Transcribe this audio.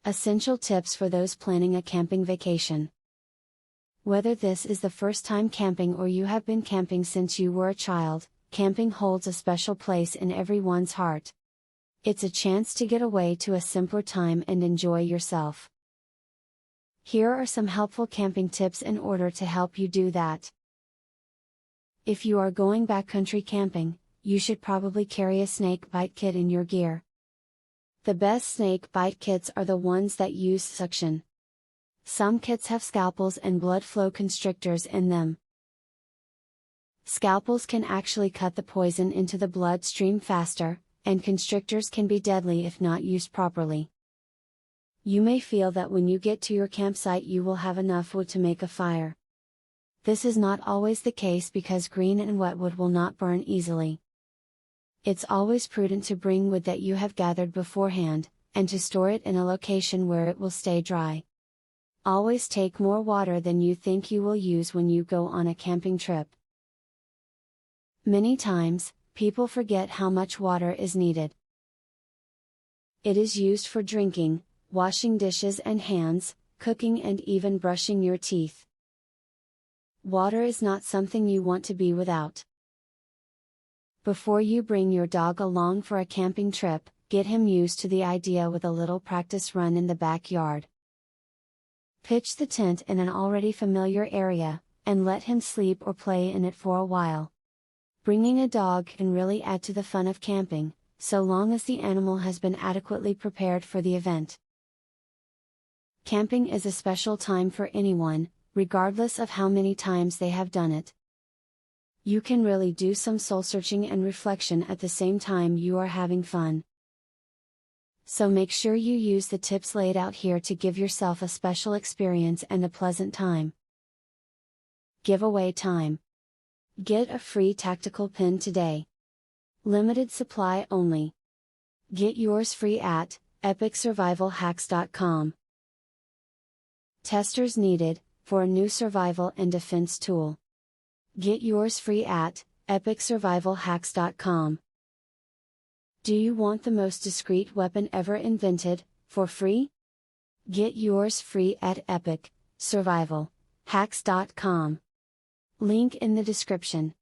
Essential tips for those planning a camping vacation. Whether this is the first time camping or you have been camping since you were a child, camping holds a special place in everyone's heart. It's a chance to get away to a simpler time and enjoy yourself. Here are some helpful camping tips in order to help you do that. If you are going backcountry camping, you should probably carry a snake bite kit in your gear. The best snake bite kits are the ones that use suction. Some kits have scalpels and blood flow constrictors in them. Scalpels can actually cut the poison into the bloodstream faster, and constrictors can be deadly if not used properly. You may feel that when you get to your campsite you will have enough wood to make a fire. This is not always the case because green and wet wood will not burn easily. It's always prudent to bring wood that you have gathered beforehand, and to store it in a location where it will stay dry. Always take more water than you think you will use when you go on a camping trip. Many times, people forget how much water is needed. It is used for drinking, washing dishes and hands, cooking and even brushing your teeth. Water is not something you want to be without. Before you bring your dog along for a camping trip, get him used to the idea with a little practice run in the backyard. Pitch the tent in an already familiar area, and let him sleep or play in it for a while. Bringing a dog can really add to the fun of camping, so long as the animal has been adequately prepared for the event. Camping is a special time for anyone, regardless of how many times they have done it. You can really do some soul-searching and reflection at the same time you are having fun. So make sure you use the tips laid out here to give yourself a special experience and a pleasant time. Giveaway time. Get a free tactical pin today. Limited supply only. Get yours free at epicsurvivalhacks.com. Testers needed, for a new survival and defense tool. Get yours free at epicsurvivalhacks.com. Do you want the most discreet weapon ever invented, for free? Get yours free at epicsurvivalhacks.com. Link in the description.